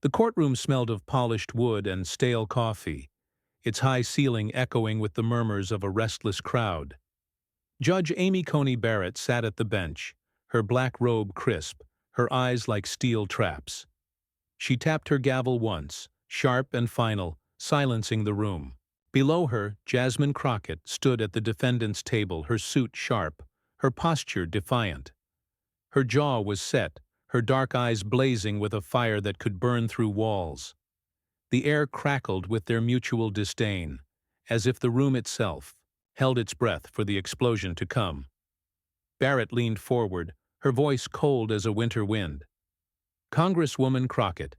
The courtroom smelled of polished wood and stale coffee, its high ceiling echoing with the murmurs of a restless crowd. Judge Amy Coney Barrett sat at the bench, her black robe crisp, her eyes like steel traps. She tapped her gavel once, sharp and final, silencing the room. Below her, Jasmine Crockett stood at the defendant's table, her suit sharp, her posture defiant. Her jaw was set, her dark eyes blazing with a fire that could burn through walls. The air crackled with their mutual disdain, as if the room itself held its breath for the explosion to come. Barrett leaned forward, her voice cold as a winter wind. "Congresswoman Crockett,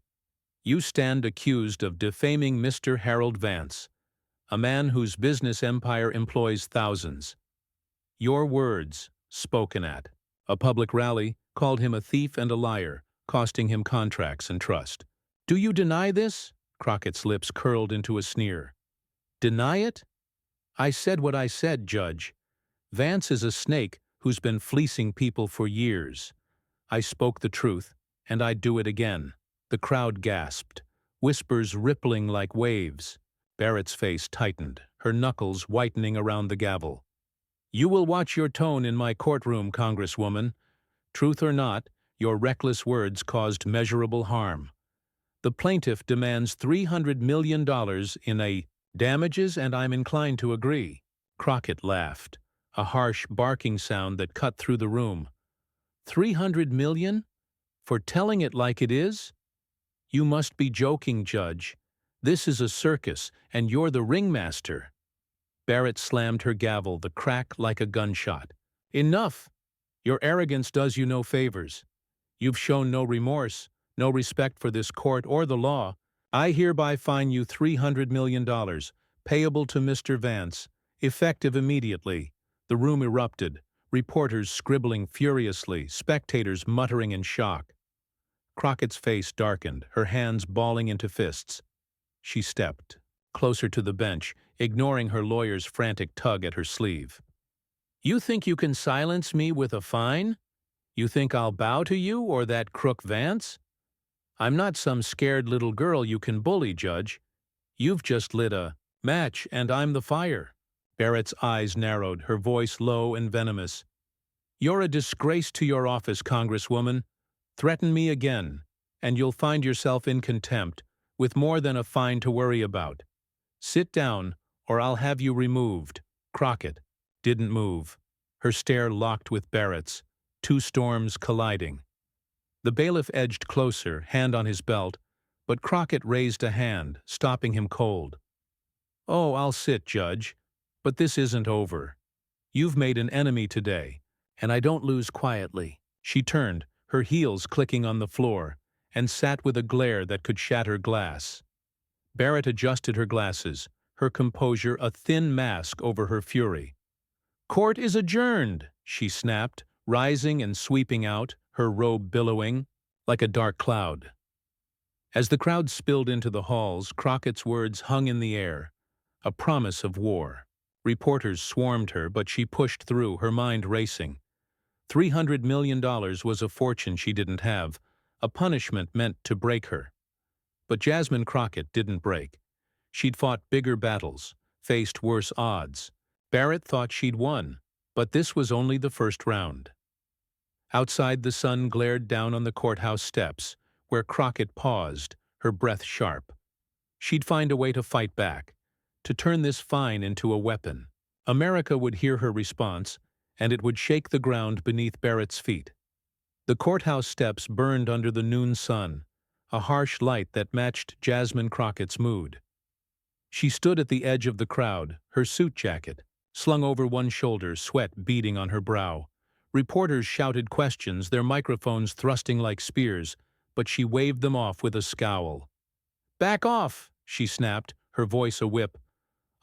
you stand accused of defaming Mr. Harold Vance, a man whose business empire employs thousands. Your words, spoken at a public rally, called him a thief and a liar, costing him contracts and trust. Do you deny this?" Crockett's lips curled into a sneer. "Deny it? I said what I said, Judge. Vance is a snake who's been fleecing people for years. I spoke the truth, and I'd do it again." The crowd gasped, whispers rippling like waves. Barrett's face tightened, her knuckles whitening around the gavel. "You will watch your tone in my courtroom, Congresswoman. Truth or not, your reckless words caused measurable harm. The plaintiff demands $300 million in damages, and I'm inclined to agree." Crockett laughed, a harsh barking sound that cut through the room. $300 million? For telling it like it is? You must be joking, Judge. This is a circus, and you're the ringmaster. Barrett slammed her gavel, the crack like a gunshot. "Enough! Your arrogance does you no favors. You've shown no remorse, no respect for this court or the law. I hereby fine you $300 million, payable to Mr. Vance, effective immediately." The room erupted, reporters scribbling furiously, spectators muttering in shock. Crockett's face darkened, her hands balling into fists. She stepped closer to the bench, ignoring her lawyer's frantic tug at her sleeve. "You think you can silence me with a fine? You think I'll bow to you or that crook Vance? I'm not some scared little girl you can bully, Judge. You've just lit a match, and I'm the fire." Barrett's eyes narrowed, her voice low and venomous. "You're a disgrace to your office, Congresswoman. Threaten me again, and you'll find yourself in contempt, with more than a fine to worry about. Sit down, or I'll have you removed." Crockett didn't move, her stare locked with Barrett's, two storms colliding. The bailiff edged closer, hand on his belt, but Crockett raised a hand, stopping him cold. "Oh, I'll sit, Judge, but this isn't over. You've made an enemy today, and I don't lose quietly." She turned, her heels clicking on the floor, and sat with a glare that could shatter glass. Barrett adjusted her glasses, her composure a thin mask over her fury. "Court is adjourned," she snapped, rising and sweeping out, her robe billowing like a dark cloud. As the crowd spilled into the halls, Crockett's words hung in the air, a promise of war. Reporters swarmed her, but she pushed through, her mind racing. $300 million was a fortune she didn't have, a punishment meant to break her. But Jasmine Crockett didn't break. She'd fought bigger battles, faced worse odds. Barrett thought she'd won, but this was only the first round. Outside, the sun glared down on the courthouse steps, where Crockett paused, her breath sharp. She'd find a way to fight back, to turn this fine into a weapon. America would hear her response, and it would shake the ground beneath Barrett's feet. The courthouse steps burned under the noon sun, a harsh light that matched Jasmine Crockett's mood. She stood at the edge of the crowd, her suit jacket slung over one shoulder, sweat beading on her brow. Reporters shouted questions, their microphones thrusting like spears, but she waved them off with a scowl. "Back off," she snapped, her voice a whip.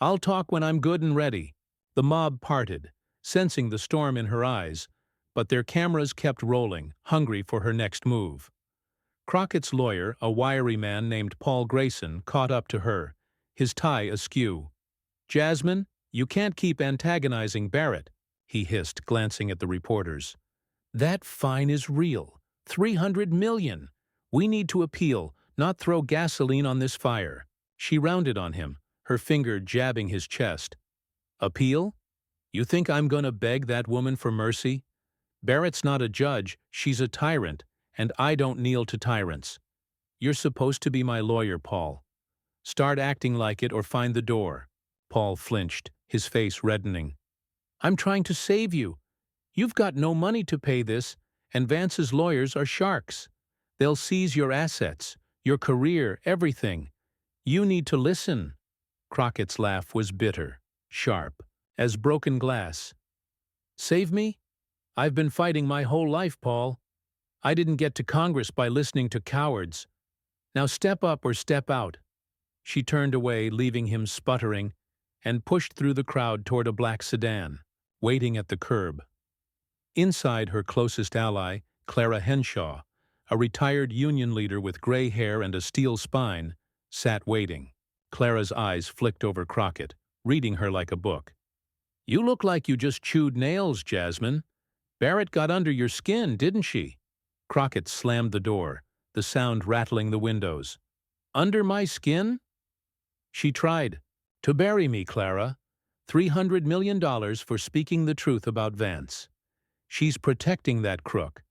"I'll talk when I'm good and ready." The mob parted, sensing the storm in her eyes, but their cameras kept rolling, hungry for her next move. Crockett's lawyer, a wiry man named Paul Grayson, caught up to her, his tie askew. "Jasmine, you can't keep antagonizing Barrett," he hissed, glancing at the reporters. "That fine is real. $300 million. We need to appeal, not throw gasoline on this fire. She rounded on him, her finger jabbing his chest. Appeal? You think I'm gonna beg that woman for mercy? Barrett's not a judge, she's a tyrant, and I don't kneel to tyrants. You're supposed to be my lawyer, Paul. Start acting like it or find the door. Paul flinched, his face reddening. I'm trying to save you. You've got no money to pay this, and Vance's lawyers are sharks. They'll seize your assets, your career, everything. You need to listen. Crockett's laugh was bitter, sharp, as broken glass. Save me? I've been fighting my whole life, Paul. I didn't get to Congress by listening to cowards. Now step up or step out. She turned away, leaving him sputtering, and pushed through the crowd toward a black sedan, waiting at the curb. Inside, her closest ally, Clara Henshaw, a retired union leader with gray hair and a steel spine, sat waiting. Clara's eyes flicked over Crockett, reading her like a book. You look like you just chewed nails, Jasmine. Barrett got under your skin, didn't she? Crockett slammed the door, the sound rattling the windows. Under my skin? She tried. To bury me, Clara. $300 million for speaking the truth about Vance. She's protecting that crook,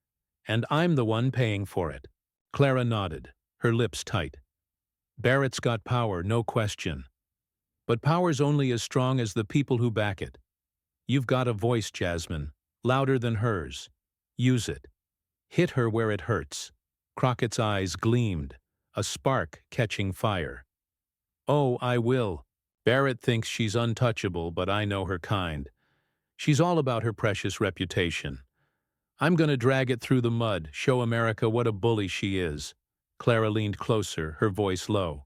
and I'm the one paying for it. Clara nodded, her lips tight. Barrett's got power, no question. But power's only as strong as the people who back it. You've got a voice, Jasmine, louder than hers. Use it. Hit her where it hurts. Crockett's eyes gleamed, a spark catching fire. Oh, I will. Barrett thinks she's untouchable, but I know her kind. She's all about her precious reputation. I'm gonna drag it through the mud, show America what a bully she is. Clara leaned closer, her voice low.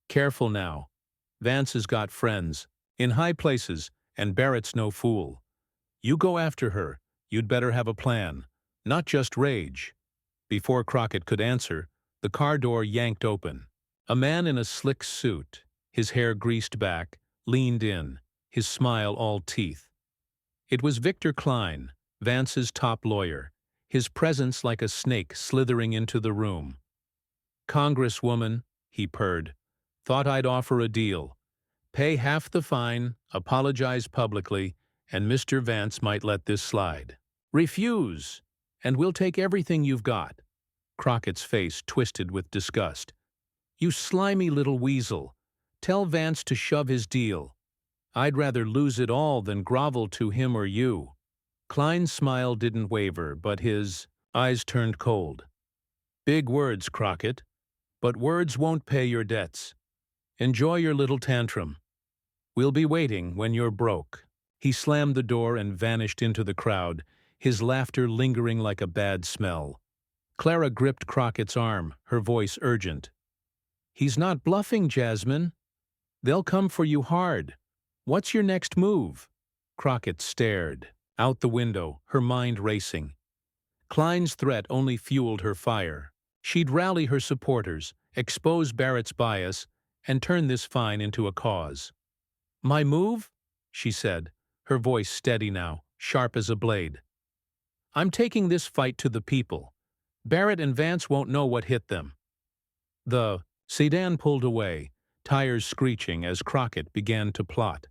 Careful now. Vance has got friends, in high places, and Barrett's no fool. You go after her, you'd better have a plan, not just rage. Before Crockett could answer, the car door yanked open. A man in a slick suit, his hair greased back, leaned in, his smile all teeth. It was Victor Klein, Vance's top lawyer, his presence like a snake slithering into the room. Congresswoman, he purred, thought I'd offer a deal. Pay half the fine, apologize publicly, and Mr. Vance might let this slide. Refuse, and we'll take everything you've got. Crockett's face twisted with disgust. You slimy little weasel. Tell Vance to shove his deal. I'd rather lose it all than grovel to him or you. Klein's smile didn't waver, but his eyes turned cold. Big words, Crockett, but words won't pay your debts. Enjoy your little tantrum. We'll be waiting when you're broke. He slammed the door and vanished into the crowd, his laughter lingering like a bad smell. Clara gripped Crockett's arm, her voice urgent. He's not bluffing, Jasmine. They'll come for you hard. What's your next move? Crockett stared. Out the window, her mind racing. Klein's threat only fueled her fire. She'd rally her supporters, expose Barrett's bias, and turn this fine into a cause. My move? She said, her voice steady now, sharp as a blade. I'm taking this fight to the people. Barrett and Vance won't know what hit them. The sedan pulled away, tires screeching as Crockett began to plot.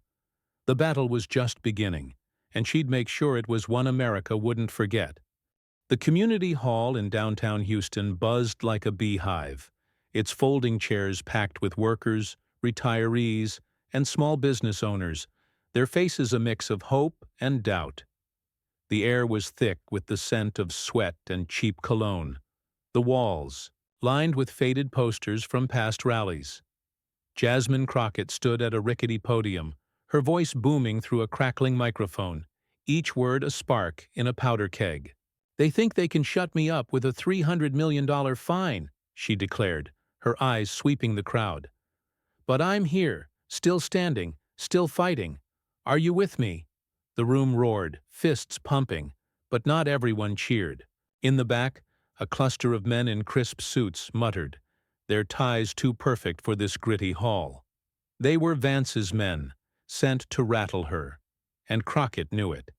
The battle was just beginning, and she'd make sure it was one America wouldn't forget. The community hall in downtown Houston buzzed like a beehive, its folding chairs packed with workers, retirees, and small business owners, their faces a mix of hope and doubt. The air was thick with the scent of sweat and cheap cologne. The walls, lined with faded posters from past rallies. Jasmine Crockett stood at a rickety podium, her voice booming through a crackling microphone, each word a spark in a powder keg. They think they can shut me up with a $300 million fine, she declared, her eyes sweeping the crowd. But I'm here, still standing, still fighting. Are you with me? The room roared, fists pumping, but not everyone cheered. In the back, a cluster of men in crisp suits muttered, their ties too perfect for this gritty hall. They were Vance's men, sent to rattle her, and Crockett knew it.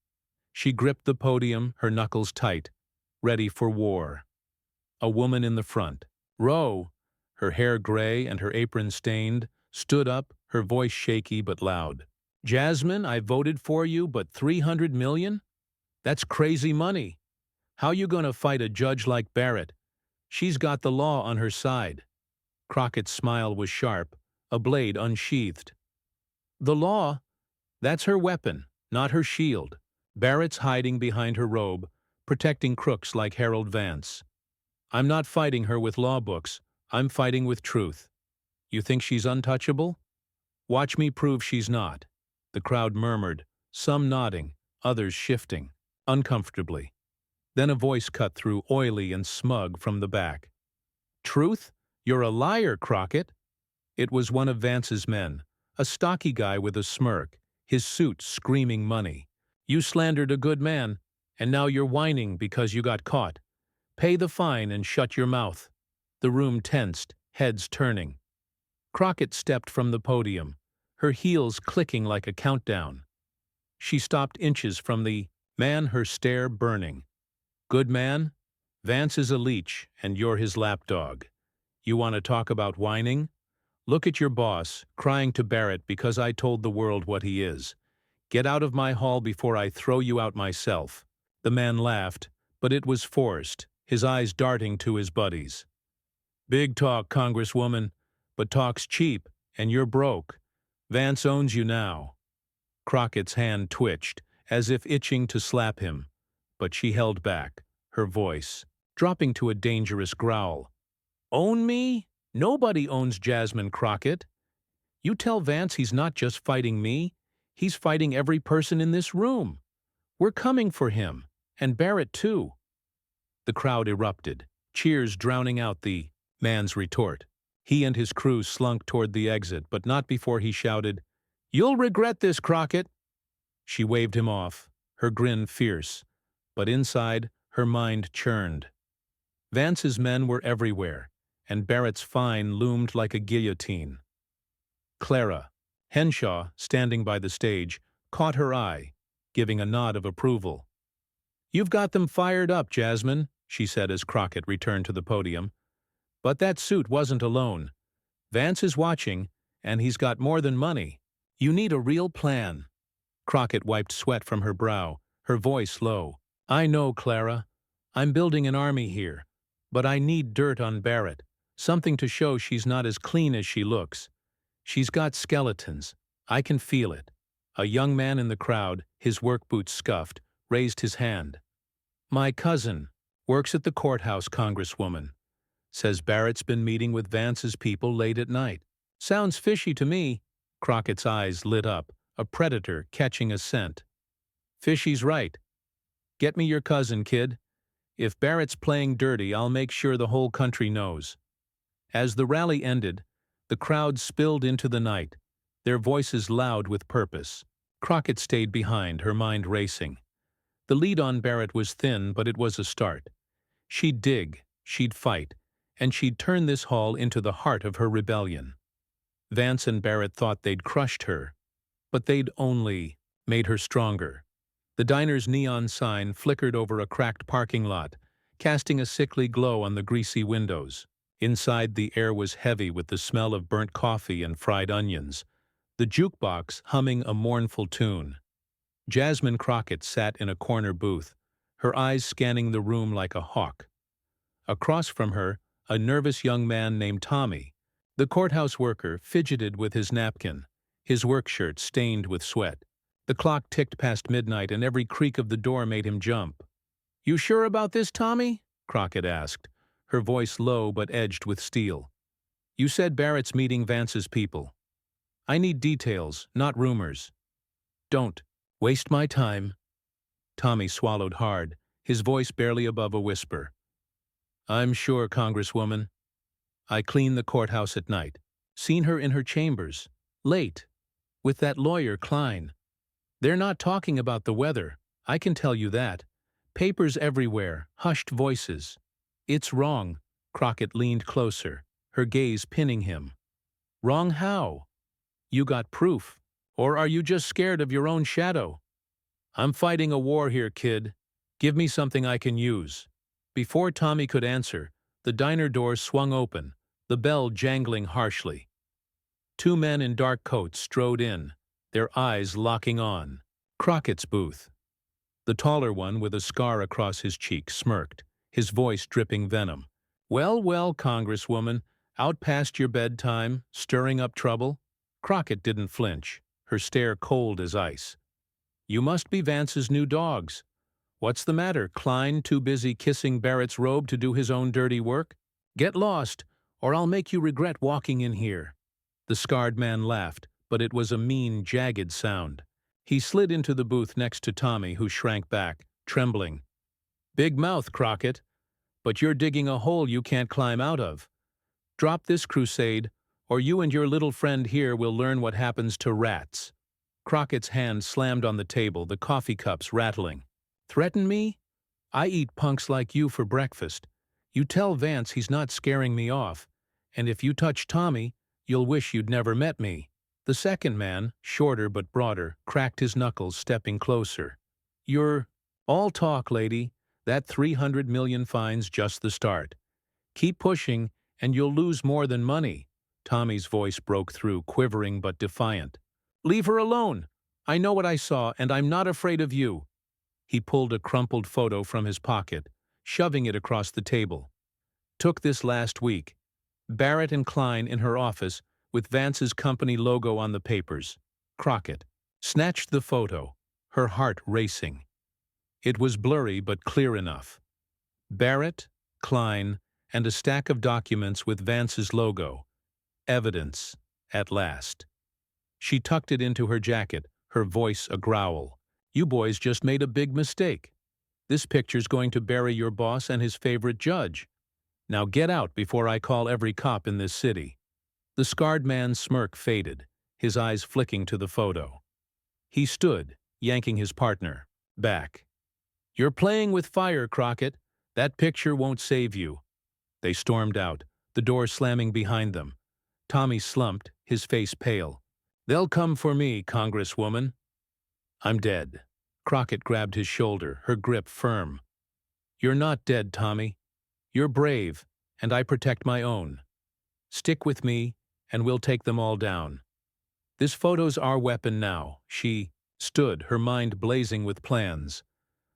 She gripped the podium, her knuckles tight, ready for war. A woman in the front row, her hair gray and her apron stained, stood up, her voice shaky but loud. "Jasmine, I voted for you, but 300 million? That's crazy money. How you gonna fight a judge like Barrett? She's got the law on her side." Crockett's smile was sharp, a blade unsheathed. "The law? That's her weapon, not her shield. Barrett's hiding behind her robe, protecting crooks like Harold Vance. I'm not fighting her with law books, I'm fighting with truth. You think she's untouchable? Watch me prove she's not." The crowd murmured, some nodding, others shifting, uncomfortably. Then a voice cut through, oily and smug, from the back. "Truth? You're a liar, Crockett." It was one of Vance's men, a stocky guy with a smirk, his suit screaming money. "You slandered a good man, and now you're whining because you got caught. Pay the fine and shut your mouth." The room tensed, heads turning. Crockett stepped from the podium, her heels clicking like a countdown. She stopped inches from the man, her stare burning. "Good man? Vance is a leech, and you're his lapdog. You want to talk about whining? Look at your boss, crying to Barrett because I told the world what he is. Get out of my hall before I throw you out myself." The man laughed, but it was forced, his eyes darting to his buddies. "Big talk, Congresswoman, but talk's cheap, and you're broke. Vance owns you now." Crockett's hand twitched, as if itching to slap him, but she held back, her voice dropping to a dangerous growl. "Own me? Nobody owns Jasmine Crockett. You tell Vance he's not just fighting me, he's fighting every person in this room. We're coming for him, and Barrett too." The crowd erupted, cheers drowning out the man's retort. He and his crew slunk toward the exit, but not before he shouted, "You'll regret this, Crockett." She waved him off, her grin fierce, but inside, her mind churned. Vance's men were everywhere, and Barrett's fine loomed like a guillotine. Clara, Henshaw, standing by the stage, caught her eye, giving a nod of approval. "You've got them fired up, Jasmine," she said as Crockett returned to the podium. "But that suit wasn't alone. Vance is watching, and he's got more than money. You need a real plan." Crockett wiped sweat from her brow, her voice low. "I know, Clara. I'm building an army here. But I need dirt on Barrett, something to show she's not as clean as she looks. She's got skeletons. I can feel it." A young man in the crowd, his work boots scuffed, raised his hand. "My cousin works at the courthouse, Congresswoman. Says Barrett's been meeting with Vance's people late at night." "Sounds fishy to me." Crockett's eyes lit up, a predator catching a scent. "Fishy's right. Get me your cousin, kid. If Barrett's playing dirty, I'll make sure the whole country knows." As the rally ended, the crowd spilled into the night, their voices loud with purpose. Crockett stayed behind, her mind racing. The lead on Barrett was thin, but it was a start. She'd dig, she'd fight, and she'd turn this hall into the heart of her rebellion. Vance and Barrett thought they'd crushed her, but they'd only made her stronger. The diner's neon sign flickered over a cracked parking lot, casting a sickly glow on the greasy windows. Inside, the air was heavy with the smell of burnt coffee and fried onions, the jukebox humming a mournful tune. Jasmine Crockett sat in a corner booth, her eyes scanning the room like a hawk. Across from her, a nervous young man named Tommy, the courthouse worker, fidgeted with his napkin, his work shirt stained with sweat. The clock ticked past midnight, and every creak of the door made him jump. "You sure about this, Tommy?" Crockett asked, her voice low but edged with steel. "You said Barrett's meeting Vance's people. I need details, not rumors." "Don't waste my time." Tommy swallowed hard, his voice barely above a whisper. "I'm sure, Congresswoman. I clean the courthouse at night. Seen her in her chambers, late, with that lawyer Klein. They're not talking about the weather, I can tell you that. Papers everywhere, hushed voices. It's wrong." Crockett leaned closer, her gaze pinning him. "Wrong how? You got proof? Or are you just scared of your own shadow?" "I'm fighting a war here, kid. Give me something I can use." Before Tommy could answer, the diner door swung open, the bell jangling harshly. Two men in dark coats strode in, their eyes locking on. Crockett's booth. The taller one, with a scar across his cheek, smirked, his voice dripping venom. "Well, well, Congresswoman, out past your bedtime, stirring up trouble?" Crockett didn't flinch, her stare cold as ice. "You must be Vance's new dogs. What's the matter, Klein too busy kissing Barrett's robe to do his own dirty work? Get lost, or I'll make you regret walking in here." The scarred man laughed, but it was a mean, jagged sound. He slid into the booth next to Tommy, who shrank back, trembling. "Big mouth, Crockett, but you're digging a hole you can't climb out of. Drop this crusade, or you and your little friend here will learn what happens to rats." Crockett's hand slammed on the table, the coffee cups rattling. "Threaten me? I eat punks like you for breakfast. You tell Vance he's not scaring me off, and if you touch Tommy, you'll wish you'd never met me." The second man, shorter but broader, cracked his knuckles, stepping closer. "You're all talk, lady. That 300 million fine's just the start. Keep pushing, and you'll lose more than money." Tommy's voice broke through, quivering but defiant. "Leave her alone. I know what I saw, and I'm not afraid of you." He pulled a crumpled photo from his pocket, shoving it across the table. "Took this last week. Barrett and Klein in her office, with Vance's company logo on the papers." Crockett snatched the photo, her heart racing. It was blurry but clear enough. Barrett, Klein, and a stack of documents with Vance's logo. Evidence, at last. She tucked it into her jacket, her voice a growl. "You boys just made a big mistake. This picture's going to bury your boss and his favorite judge. Now get out before I call every cop in this city." The scarred man's smirk faded, his eyes flicking to the photo. He stood, yanking his partner back. "You're playing with fire, Crockett. That picture won't save you." They stormed out, the door slamming behind them. Tommy slumped, his face pale. "They'll come for me, Congresswoman." "I'm dead." Crockett grabbed his shoulder, her grip firm. "You're not dead, Tommy. You're brave, and I protect my own. Stick with me, and we'll take them all down. This photo's our weapon now." She stood, her mind blazing with plans.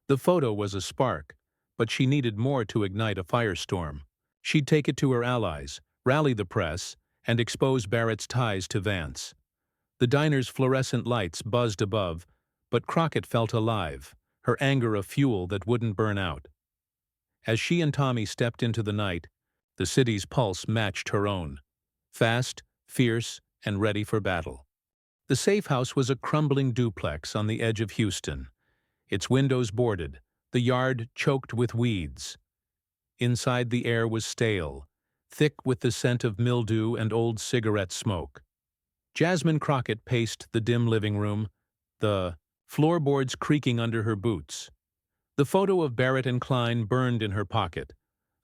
The photo was a spark, but she needed more to ignite a firestorm. She'd take it to her allies, rally the press, and expose Barrett's ties to Vance. The diner's fluorescent lights buzzed above, but Crockett felt alive, her anger a fuel that wouldn't burn out. As she and Tommy stepped into the night, the city's pulse matched her own. Fast, fierce, and ready for battle. The safe house was a crumbling duplex on the edge of Houston, its windows boarded, the yard choked with weeds. Inside, the air was stale, thick with the scent of mildew and old cigarette smoke. Jasmine Crockett paced the dim living room, the floorboards creaking under her boots. The photo of Barrett and Klein burned in her pocket,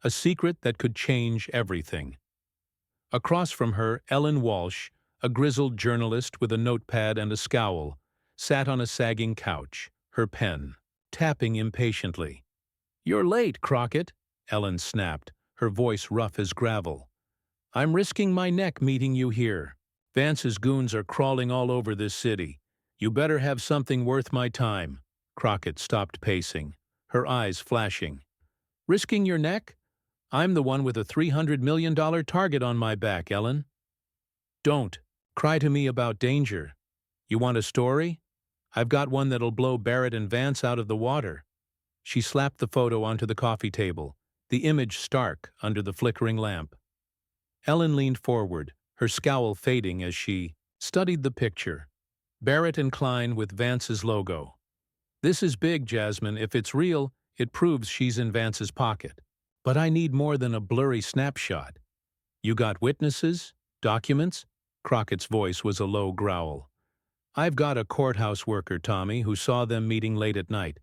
a secret that could change everything. Across from her, Ellen Walsh, a grizzled journalist with a notepad and a scowl, sat on a sagging couch, her pen tapping impatiently. "You're late, Crockett," Ellen snapped, her voice rough as gravel. "I'm risking my neck meeting you here. Vance's goons are crawling all over this city. You better have something worth my time." Crockett stopped pacing, her eyes flashing. "Risking your neck? I'm the one with a $300 million target on my back, Ellen." "Don't cry to me about danger. You want a story? I've got one that'll blow Barrett and Vance out of the water." She slapped the photo onto the coffee table, the image stark under the flickering lamp. Ellen leaned forward, her scowl fading as she studied the picture. Barrett and Klein with Vance's logo. "This is big, Jasmine. If it's real, it proves she's in Vance's pocket. But I need more than a blurry snapshot. You got witnesses? Documents?" Crockett's voice was a low growl. "I've got a courthouse worker, Tommy, who saw them meeting late at night.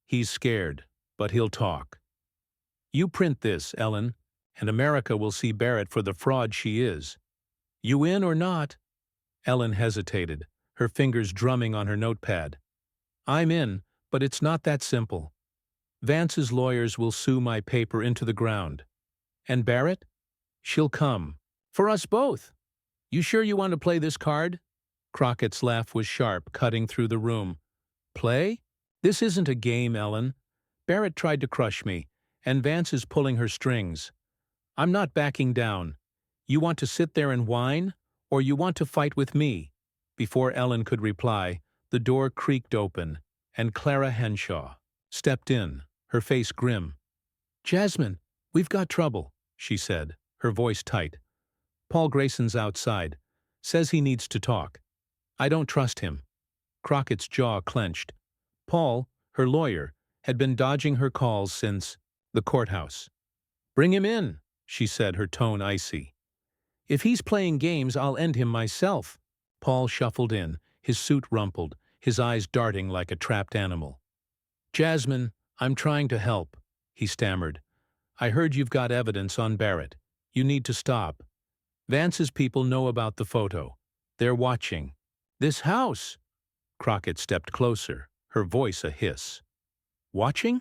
He's scared, but he'll talk. You print this, Ellen, and America will see Barrett for the fraud she is. You in or not?" Ellen hesitated, her fingers drumming on her notepad. "I'm in, but it's not that simple. Vance's lawyers will sue my paper into the ground. And Barrett? She'll come, For us both. You sure you want to play this card? Crockett's laugh was sharp, cutting through the room. Play? This isn't a game, Ellen. Barrett tried to crush me, and Vance is pulling her strings. I'm not backing down. You want to sit there and whine, or you want to fight with me? Before Ellen could reply, the door creaked open, and Clara Henshaw stepped in, her face grim. Jasmine, we've got trouble, she said, her voice tight. Paul Grayson's outside. Says he needs to talk. I don't trust him. Crockett's jaw clenched. Paul, her lawyer, had been dodging her calls since the courthouse. Bring him in, she said, her tone icy. If he's playing games, I'll end him myself. Paul shuffled in, his suit rumpled, his eyes darting like a trapped animal. Jasmine, I'm trying to help, he stammered. I heard you've got evidence on Barrett. You need to stop. Vance's people know about the photo. They're watching. This house! Crockett stepped closer, her voice a hiss. Watching?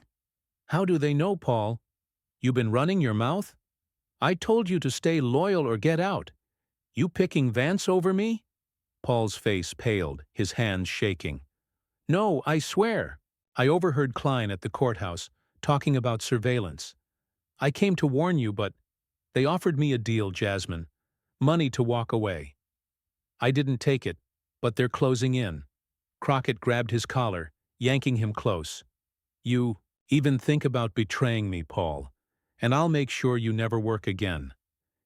How do they know, Paul? You been running your mouth? I told you to stay loyal or get out. You picking Vance over me? Paul's face paled, his hands shaking. No, I swear. I overheard Klein at the courthouse, talking about surveillance. I came to warn you, but they offered me a deal, Jasmine. Money to walk away. I didn't take it, but they're closing in. Crockett grabbed his collar, yanking him close. You even think about betraying me, Paul, and I'll make sure you never work again.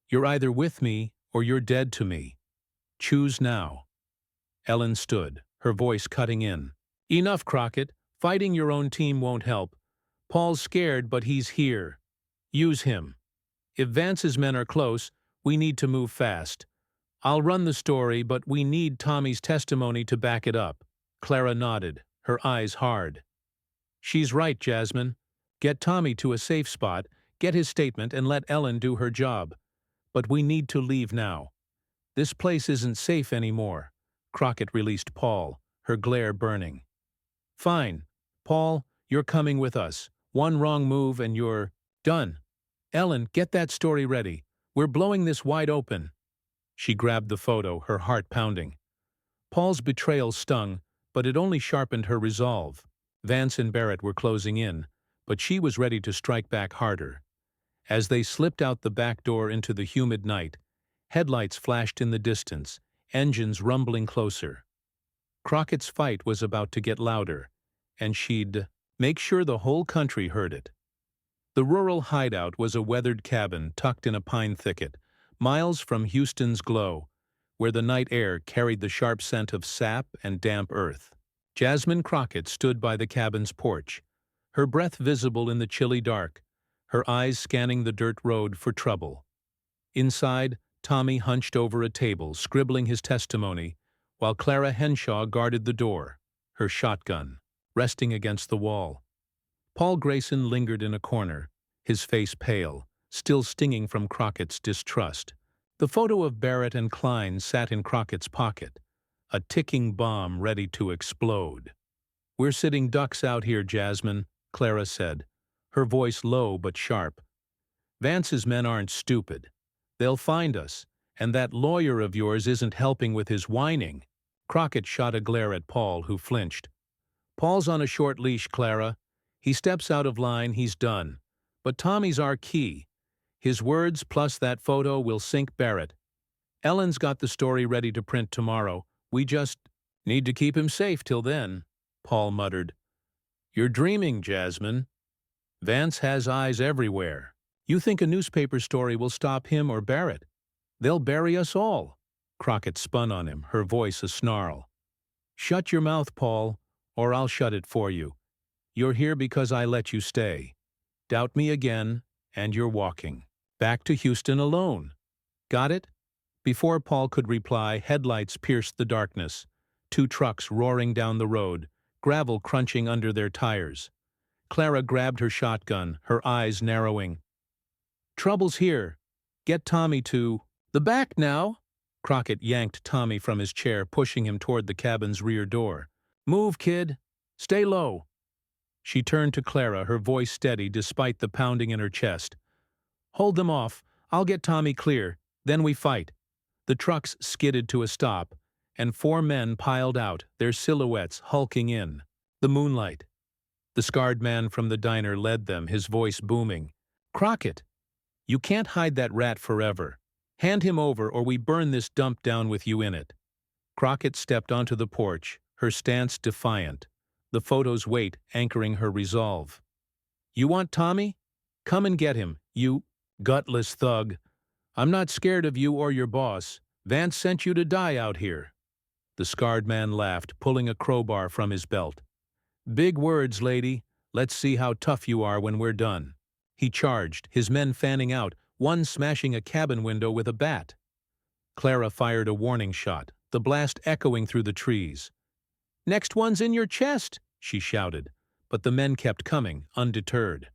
You're either with me or you're dead to me. Choose now. Ellen stood, her voice cutting in. Enough, Crockett. Fighting your own team won't help. Paul's scared, but he's here. Use him. If Vance's men are close, we need to move fast. I'll run the story, but we need Tommy's testimony to back it up. Clara nodded, her eyes hard. She's right, Jasmine. Get Tommy to a safe spot, get his statement, and let Ellen do her job. But we need to leave now. This place isn't safe anymore. Crockett released Paul, her glare burning. Fine. Paul, you're coming with us. One wrong move and you're done. Ellen, get that story ready. We're blowing this wide open. She grabbed the photo, her heart pounding. Paul's betrayal stung, but it only sharpened her resolve. Vance and Barrett were closing in, but she was ready to strike back harder. As they slipped out the back door into the humid night, headlights flashed in the distance, engines rumbling closer. Crockett's fight was about to get louder, and she'd make sure the whole country heard it. The rural hideout was a weathered cabin tucked in a pine thicket, miles from Houston's glow, where the night air carried the sharp scent of sap and damp earth. Jasmine Crockett stood by the cabin's porch, her breath visible in the chilly dark, her eyes scanning the dirt road for trouble. Inside, Tommy hunched over a table, scribbling his testimony, while Clara Henshaw guarded the door, her shotgun resting against the wall. Paul Grayson lingered in a corner, his face pale, still stinging from Crockett's distrust. The photo of Barrett and Klein sat in Crockett's pocket, a ticking bomb ready to explode. We're sitting ducks out here, Jasmine, Clara said, her voice low but sharp. Vance's men aren't stupid. They'll find us, and that lawyer of yours isn't helping with his whining. Crockett shot a glare at Paul, who flinched. Paul's on a short leash, Clara. He steps out of line, he's done. But Tommy's our key. His words plus that photo will sink Barrett. Ellen's got the story ready to print tomorrow. We just need to keep him safe till then, Paul muttered. You're dreaming, Jasmine. Vance has eyes everywhere. You think a newspaper story will stop him or Barrett? They'll bury us all. Crockett spun on him, her voice a snarl. Shut your mouth, Paul, or I'll shut it for you. You're here because I let you stay. Doubt me again, and you're walking back to Houston alone. Got it? Before Paul could reply, headlights pierced the darkness, 2 trucks roaring down the road, gravel crunching under their tires. Clara grabbed her shotgun, her eyes narrowing. Trouble's here. Get Tommy to the back now. Crockett yanked Tommy from his chair, pushing him toward the cabin's rear door. Move, kid. Stay low. She turned to Clara, her voice steady despite the pounding in her chest. Hold them off. I'll get Tommy clear. Then we fight. The trucks skidded to a stop, and 4 men piled out, their silhouettes hulking in the moonlight. The scarred man from the diner led them, his voice booming. "Crockett, you can't hide that rat forever. Hand him over or we burn this dump down with you in it." Crockett stepped onto the porch, her stance defiant, the photo's weight anchoring her resolve. "You want Tommy? Come and get him, you gutless thug. I'm not scared of you or your boss. Vance sent you to die out here." The scarred man laughed, pulling a crowbar from his belt. "Big words, lady. Let's see how tough you are when we're done." He charged, his men fanning out, one smashing a cabin window with a bat. Clara fired a warning shot, the blast echoing through the trees. "Next one's in your chest," she shouted, but the men kept coming, undeterred.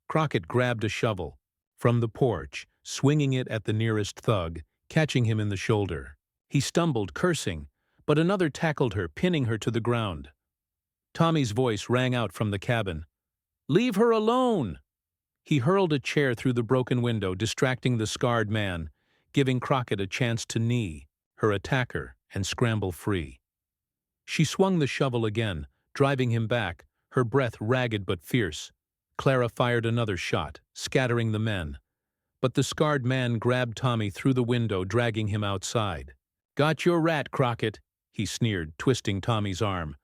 Crockett grabbed a shovel from the porch, swinging it at the nearest thug, catching him in the shoulder. He stumbled, cursing, but another tackled her, pinning her to the ground. Tommy's voice rang out from the cabin. "Leave her alone!" He hurled a chair through the broken window, distracting the scarred man, giving Crockett a chance to knee her attacker and scramble free. She swung the shovel again, driving him back, her breath ragged but fierce. Clara fired another shot, scattering the men. But the scarred man grabbed Tommy through the window, dragging him outside. "Got your rat, Crockett," he sneered, twisting Tommy's arm.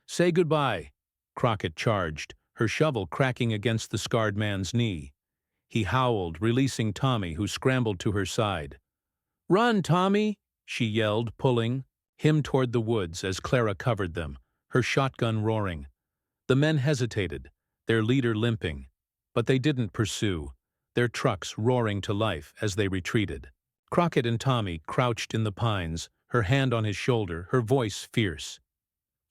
"Say goodbye." Crockett charged, her shovel cracking against the scarred man's knee. He howled, releasing Tommy, who scrambled to her side. "Run, Tommy!" she yelled, pulling him toward the woods as Clara covered them, her shotgun roaring. The men hesitated, their leader limping, but they didn't pursue, their trucks roaring to life as they retreated. Crockett and Tommy crouched in the pines, her hand on his shoulder, her voice fierce.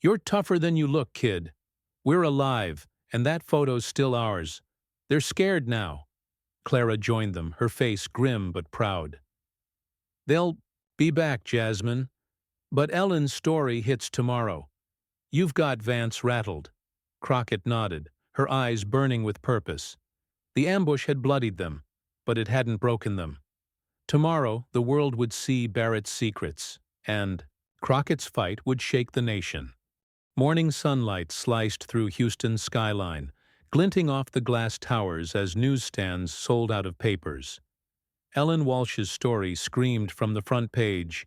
"You're tougher than you look, kid. We're alive, and that photo's still ours. They're scared now." Clara joined them, her face grim but proud. "They'll be back, Jasmine. But Ellen's story hits tomorrow. You've got Vance rattled." Crockett nodded, her eyes burning with purpose. The ambush had bloodied them, but it hadn't broken them. Tomorrow, the world would see Barrett's secrets, and Crockett's fight would shake the nation. Morning sunlight sliced through Houston's skyline, glinting off the glass towers as newsstands sold out of papers. Ellen Walsh's story screamed from the front page.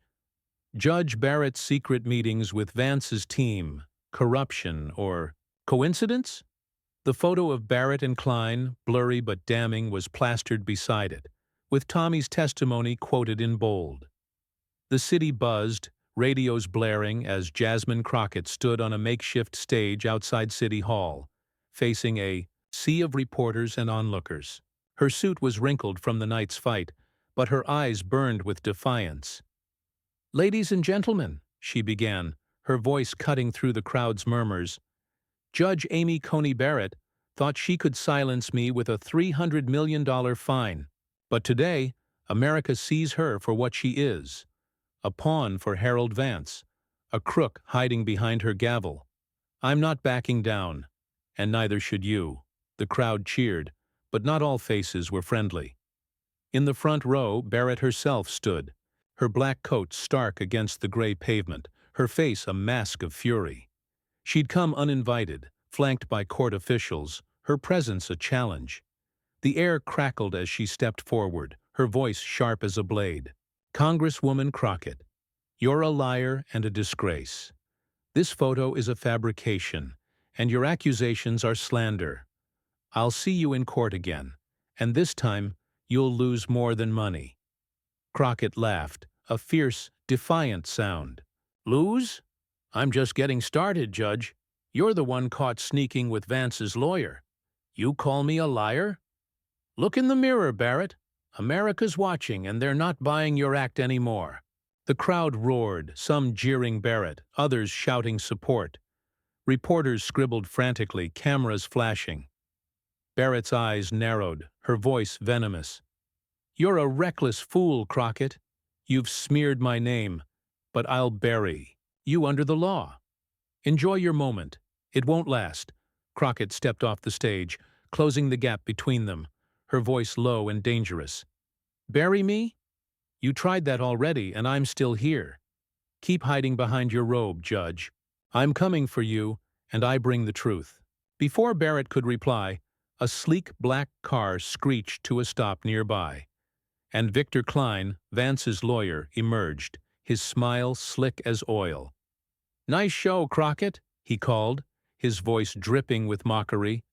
Judge Barrett's secret meetings with Vance's team, corruption or coincidence? The photo of Barrett and Klein, blurry but damning, was plastered beside it, with Tommy's testimony quoted in bold. The city buzzed, radios blaring as Jasmine Crockett stood on a makeshift stage outside City Hall, facing a sea of reporters and onlookers. Her suit was wrinkled from the night's fight, but her eyes burned with defiance. "Ladies and gentlemen," she began, her voice cutting through the crowd's murmurs, "Judge Amy Coney Barrett thought she could silence me with a $300 million fine. But today, America sees her for what she is. A pawn for Harold Vance, a crook hiding behind her gavel. I'm not backing down, and neither should you." The crowd cheered, but not all faces were friendly. In the front row, Barrett herself stood, her black coat stark against the gray pavement, her face a mask of fury. She'd come uninvited, flanked by court officials, her presence a challenge. The air crackled as she stepped forward, her voice sharp as a blade. "Congresswoman Crockett, you're a liar and a disgrace. This photo is a fabrication, and your accusations are slander. I'll see you in court again, and this time you'll lose more than money." Crockett laughed, a fierce, defiant sound. "Lose? I'm just getting started, Judge. You're the one caught sneaking with Vance's lawyer. You call me a liar? Look in the mirror, Barrett. America's watching, and they're not buying your act anymore." The crowd roared, some jeering Barrett, others shouting support. Reporters scribbled frantically, cameras flashing. Barrett's eyes narrowed, her voice venomous. "You're a reckless fool, Crockett. You've smeared my name, but I'll bury you under the law. Enjoy your moment. It won't last." Crockett stepped off the stage, closing the gap between them, her voice low and dangerous. "Bury me? You tried that already, and I'm still here. Keep hiding behind your robe, Judge. I'm coming for you, and I bring the truth." Before Barrett could reply, a sleek black car screeched to a stop nearby, and Victor Klein, Vance's lawyer, emerged, his smile slick as oil. "Nice show, Crockett," he called, his voice dripping with mockery.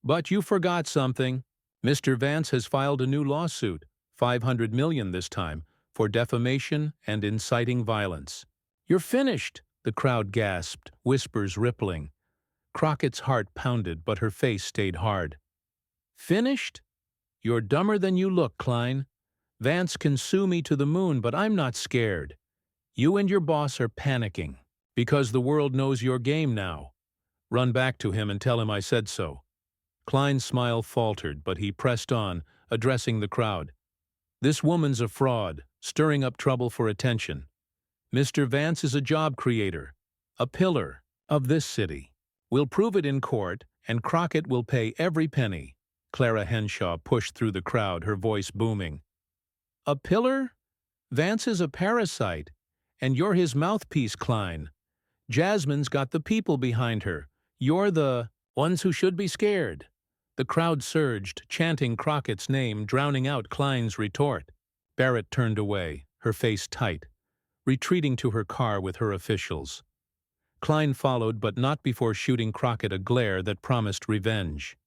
"But you forgot something. Mr. Vance has filed a new lawsuit, $500 million this time, for defamation and inciting violence." "You're finished," the crowd gasped, whispers rippling. Crockett's heart pounded, but her face stayed hard. "Finished? You're dumber than you look, Klein. Vance can sue me to the moon, but I'm not scared. You and your boss are panicking, because the world knows your game now. Run back to him and tell him I said so." Klein's smile faltered, but he pressed on, addressing the crowd. "This woman's a fraud, stirring up trouble for attention. Mr. Vance is a job creator, a pillar of this city. We'll prove it in court, and Crockett will pay every penny." Clara Henshaw pushed through the crowd, her voice booming. "A pillar? Vance is a parasite, and you're his mouthpiece, Klein. Jasmine's got the people behind her. You're the ones who should be scared." The crowd surged, chanting Crockett's name, drowning out Klein's retort. Barrett turned away, her face tight, retreating to her car with her officials. Klein followed, but not before shooting Crockett a glare that promised revenge.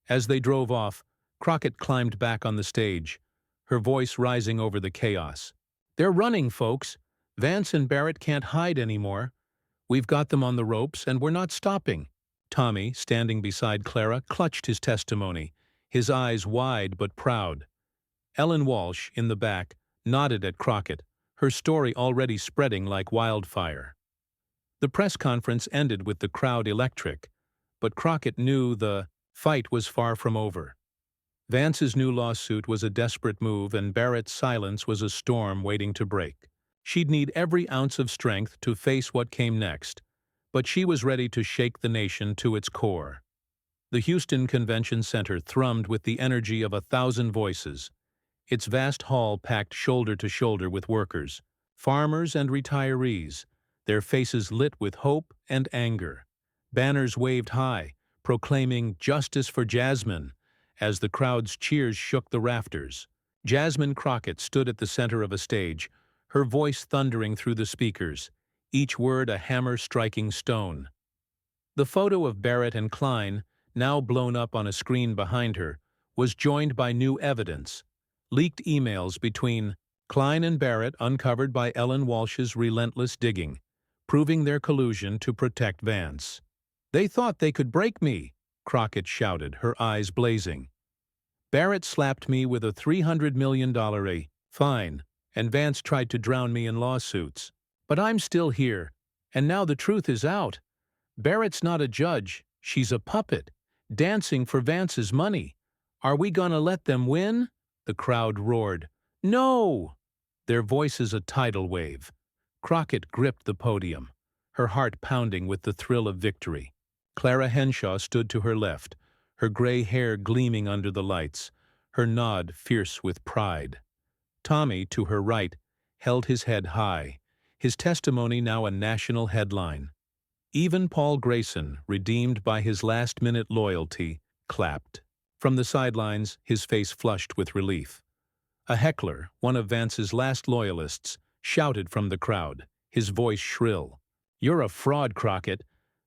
As they drove off, Crockett climbed back on the stage, her voice rising over the chaos. "They're running, folks. Vance and Barrett can't hide anymore. We've got them on the ropes, and we're not stopping." Tommy, standing beside Clara, clutched his testimony, his eyes wide but proud. Ellen Walsh, in the back, nodded at Crockett, her story already spreading like wildfire. The press conference ended with the crowd electric, but Crockett knew the fight was far from over. Vance's new lawsuit was a desperate move, and Barrett's silence was a storm waiting to break. She'd need every ounce of strength to face what came next, but she was ready to shake the nation to its core. The Houston Convention Center thrummed with the energy of 1,000 voices, its vast hall packed shoulder to shoulder with workers, farmers and retirees, their faces lit with hope and anger. Banners waved high, proclaiming "Justice for Jasmine," as the crowd's cheers shook the rafters. Jasmine Crockett stood at the center of a stage, her voice thundering through the speakers, each word a hammer striking stone. The photo of Barrett and Klein, now blown up on a screen behind her, was joined by new evidence, leaked emails between Klein and Barrett uncovered by Ellen Walsh's relentless digging, proving their collusion to protect Vance. "They thought they could break me," Crockett shouted, her eyes blazing. "Barrett slapped me with a $300 million fine, and Vance tried to drown me in lawsuits. But I'm still here, and now the truth is out. Barrett's not a judge, she's a puppet, dancing for Vance's money. Are we gonna let them win?" The crowd roared. "No!" Their voices a tidal wave. Crockett gripped the podium, her heart pounding with the thrill of victory. Clara Henshaw stood to her left, her gray hair gleaming under the lights, her nod fierce with pride. Tommy, to her right, held his head high, his testimony now a national headline. Even Paul Grayson, redeemed by his last-minute loyalty, clapped. From the sidelines, his face flushed with relief. A heckler, one of Vance's last loyalists, shouted from the crowd, his voice shrill. "You're a fraud, Crockett.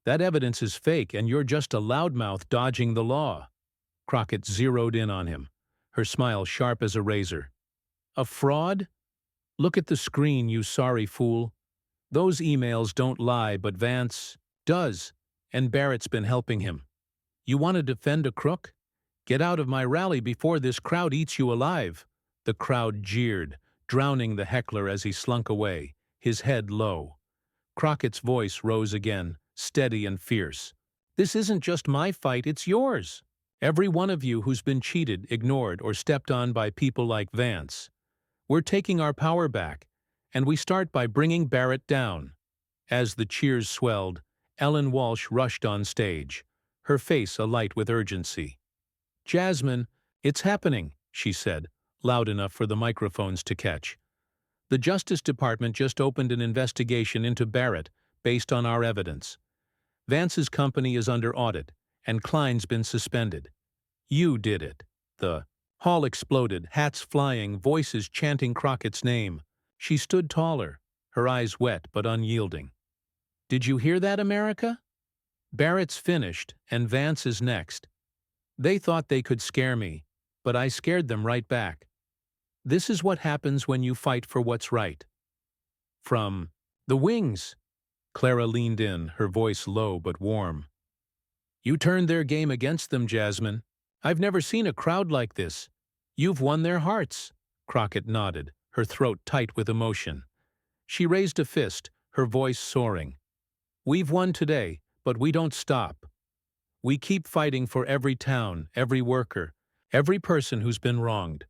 That evidence is fake, and you're just a loudmouth dodging the law." Crockett zeroed in on him, her smile sharp as a razor. "A fraud? Look at the screen, you sorry fool. Those emails don't lie, but Vance does, and Barrett's been helping him. You want to defend a crook? Get out of my rally before this crowd eats you alive." The crowd jeered, drowning the heckler as he slunk away, his head low. Crockett's voice rose again, steady and fierce. "This isn't just my fight, it's yours. Every one of you who's been cheated, ignored, or stepped on by people like Vance. We're taking our power back, and we start by bringing Barrett down." As the cheers swelled, Ellen Walsh rushed on stage, her face alight with urgency. "Jasmine, it's happening," she said, loud enough for the microphones to catch. The Justice Department just opened an investigation into Barrett based on our evidence. Vance's company is under audit, and Klein's been suspended. You did it. The hall exploded, hats flying, voices chanting Crockett's name. She stood taller, her eyes wet but unyielding. Did you hear that, America? Barrett's finished, and Vance is next. They thought they could scare me, but I scared them right back. This is what happens when you fight for what's right. From the wings, Clara leaned in, her voice low but warm. You turned their game against them, Jasmine. I've never seen a crowd like this. You've won their hearts. Crockett nodded, her throat tight with emotion. She raised a fist, her voice soaring. We've won today, but we don't stop. We keep fighting for every town, every worker, every person who's been wronged.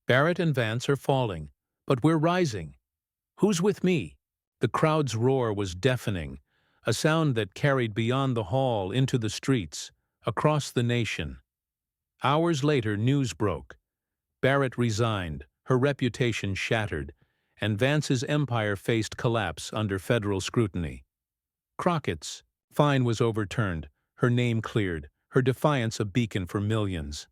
Barrett and Vance are falling, but we're rising. Who's with me? The crowd's roar was deafening, a sound that carried beyond the hall into the streets, across the nation. Hours later, news broke. Barrett resigned, her reputation shattered, and Vance's empire faced collapse under federal scrutiny. Crockett's fine was overturned, her name cleared, her defiance a beacon for millions.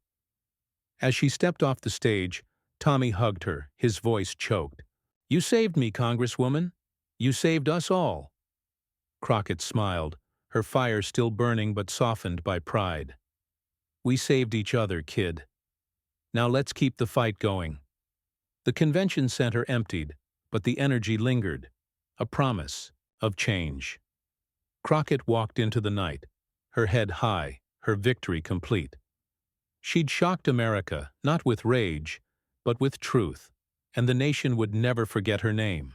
As she stepped off the stage, Tommy hugged her, his voice choked. You saved me, Congresswoman. You saved us all. Crockett smiled, her fire still burning but softened by pride. We saved each other, kid. Now let's keep the fight going. The convention center emptied, but the energy lingered, a promise of change. Crockett walked into the night, her head high, her victory complete. She'd shocked America, not with rage, but with truth, and the nation would never forget her name.